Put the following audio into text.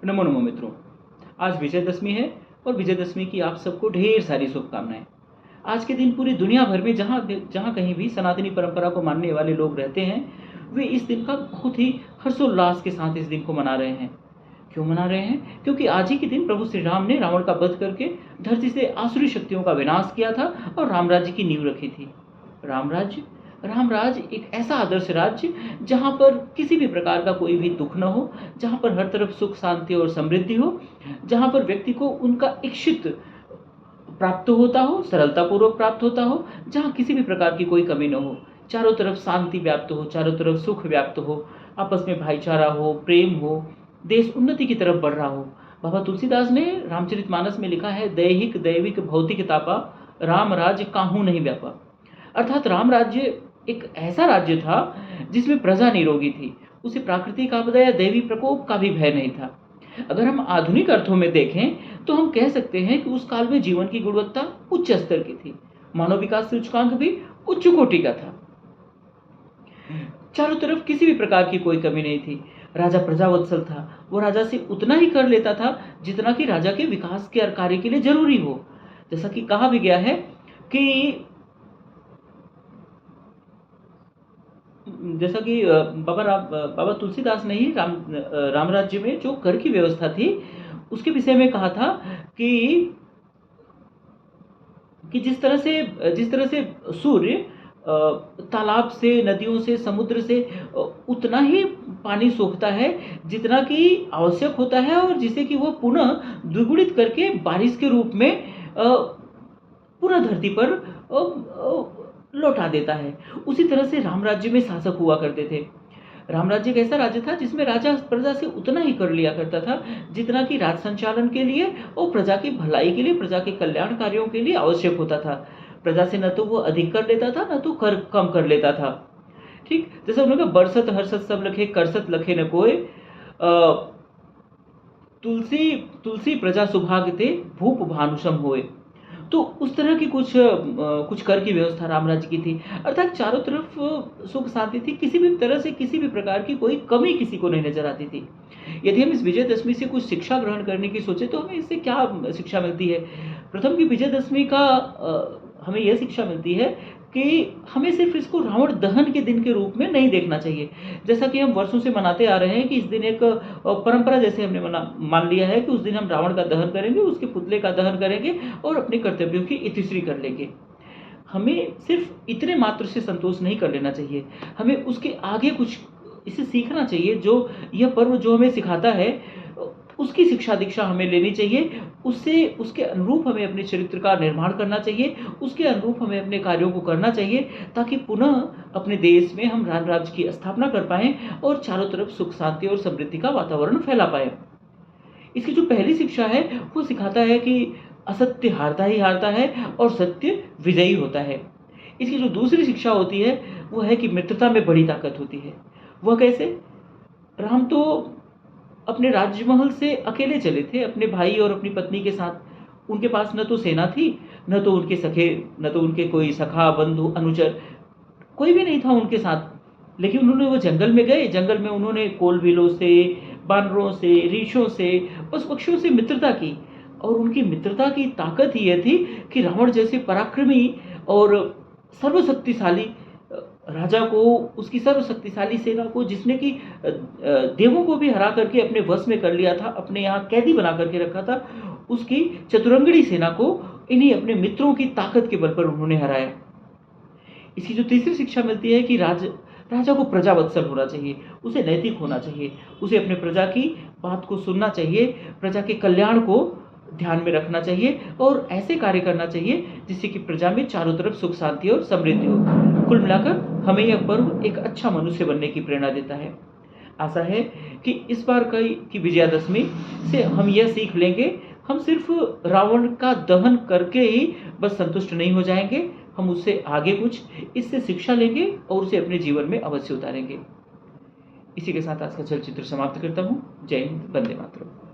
नमो नमो मित्रों, आज विजयदशमी है और विजयदशमी की आप सबको ढेर सारी शुभकामनाएं। आज के दिन पूरी दुनिया भर में जहाँ जहाँ कहीं भी सनातनी परंपरा को मानने वाले लोग रहते हैं, वे इस दिन का बहुत ही हर्षोल्लास के साथ इस दिन को मना रहे हैं। क्यों मना रहे हैं? क्योंकि आज ही के दिन प्रभु श्री राम ने रावण का वध करके धरती से आसुरी शक्तियों का विनाश किया था और राम राज्य की नींव रखी थी। राम राज्य एक ऐसा आदर्श राज्य जहाँ पर किसी भी प्रकार का कोई भी दुख न हो, जहाँ पर हर तरफ सुख शांति और समृद्धि हो, जहाँ पर व्यक्ति को उनका इच्छित प्राप्त होता हो, सरलतापूर्वक प्राप्त होता हो, जहाँ किसी भी प्रकार की कोई कमी न हो, चारों तरफ शांति व्याप्त हो, चारों तरफ सुख व्याप्त हो, आपस में भाईचारा हो, प्रेम हो, देश उन्नति की तरफ बढ़ रहा हो। बाबा तुलसीदास ने रामचरितमानस में लिखा है, दैहिक दैविक भौतिक तापा राम राज्य काहू नहीं व्यापा। अर्थात राम राज्य एक ऐसा राज्य था जिसमें प्रजा निरोगी थी, उसे प्राकृतिक आपदा या दैवी प्रकोप का भी भय नहीं था। अगर हम आधुनिक अर्थों में देखें तो हम कह सकते हैं कि उस काल में जीवन की गुणवत्ता उच्च स्तर की थी, मानव विकास सूचकांक भी उच्च कोटि का था, चारों तरफ किसी भी प्रकार की कोई कमी नहीं थी। राजा प्रजावत्सल था, वो राजा से उतना ही कर लेता था जितना कि राजा के विकास के कार्य के लिए जरूरी हो। जैसा कि कहा भी गया है कि जैसा कि बाबा तुलसीदास ने ही राम राज्य में जो कर की व्यवस्था थी उसके विषय में कहा था कि जिस तरह से सूर्य तालाब से, नदियों से, समुद्र से उतना ही पानी सोखता है जितना कि आवश्यक होता है और जिसे कि वह पुनः द्विगुणित करके बारिश के रूप में पुनः धरती पर लौटा देता है, उसी तरह से राम राज्य में शासक हुआ करते थे। राम राज्य एक ऐसा राज्य था जिसमें राजा प्रजा से उतना ही कर लिया करता था जितना कि राज संचालन के लिए और प्रजा की भलाई के लिए, प्रजा के कल्याण कार्यों के लिए आवश्यक होता था। प्रजा से न तो वो अधिक कर लेता था, न तो कर कम कर लेता था। ठीक, जैसे उन्होंने कहा, बरसत हर्षत सब लखे, करसत लखे न कोय, तुलसी प्रजा सुभागते, भूप भानुषम होए। तो उस तरह की कुछ कर की व्यवस्था राम राज्य की थी। अर्थात चारों तरफ सुख शांति थी, किसी भी तरह से किसी भी प्रकार की कोई कमी किसी को नहीं नजर आती थी। यदि हम इस विजयदशमी से कुछ शिक्षा ग्रहण करने की सोचे तो हमें इससे क्या शिक्षा मिलती है? प्रथम की विजयदशमी का हमें यह शिक्षा मिलती है कि हमें सिर्फ इसको रावण दहन के दिन के रूप में नहीं देखना चाहिए। जैसा कि हम वर्षों से मनाते आ रहे हैं कि इस दिन एक परंपरा जैसे हमने मान लिया है कि उस दिन हम रावण का दहन करेंगे, उसके पुतले का दहन करेंगे और अपने कर्तव्यों की इतिश्री कर लेंगे। हमें सिर्फ इतने मात्र से संतोष नहीं कर लेना चाहिए, हमें उसके आगे कुछ इसे सीखना चाहिए। जो यह पर्व जो हमें सिखाता है उसकी शिक्षा दीक्षा हमें लेनी चाहिए, उससे उसके अनुरूप हमें अपने चरित्र का निर्माण करना चाहिए, उसके अनुरूप हमें अपने कार्यों को करना चाहिए ताकि पुनः अपने देश में हम राम राज्य की स्थापना कर पाएं और चारों तरफ सुख शांति और समृद्धि का वातावरण फैला पाएं। इसकी जो पहली शिक्षा है वो सिखाता है कि असत्य हारता ही हारता है और सत्य विजयी होता है। इसकी जो दूसरी शिक्षा होती है वो है कि मित्रता में बड़ी ताकत होती है। वह कैसे? राम तो अपने राजमहल से अकेले चले थे, अपने भाई और अपनी पत्नी के साथ। उनके पास न तो सेना थी, न तो उनके सखे, न तो उनके कोई सखा, बंधु, अनुचर, कोई भी नहीं था उनके साथ। लेकिन उन्होंने वो जंगल में गए, जंगल में उन्होंने कोलबिलों से, बानरों से, रीछों से, पशु पक्षियों से मित्रता की। और उनकी मित्रता की ताकत ही यह थी कि रावण जैसे पराक्रमी और सर्वशक्तिशाली राजा को, उसकी सर्वशक्तिशाली सेना को, जिसने कि देवों को भी हरा करके अपने वश में कर लिया था, अपने यहाँ कैदी बना करके रखा था, उसकी चतुरंगड़ी सेना को इन्हीं अपने मित्रों की ताकत के बल पर उन्होंने हराया। इसकी जो तीसरी शिक्षा मिलती है कि राजा को प्रजावत्सल होना चाहिए, उसे नैतिक होना चाहिए, उसे अपने प्रजा की बात को सुनना चाहिए, प्रजा के कल्याण को ध्यान में रखना चाहिए और ऐसे कार्य करना चाहिए जिससे कि प्रजा में चारों तरफ सुख शांति और समृद्धि हो। कुल मिलाकर हमें यह पर्व एक अच्छा मनुष्य बनने की प्रेरणा देता है। आशा है कि इस बार की विजयादशमी से हम यह सीख लेंगे, हम सिर्फ रावण का दहन करके ही बस संतुष्ट नहीं हो जाएंगे, हम उससे आगे कुछ इससे शिक्षा लेंगे और उसे अपने जीवन में अवश्य उतारेंगे। इसी के साथ आज का चलचित्र समाप्त करता हूँ। जय हिंद, वंदे मातरम।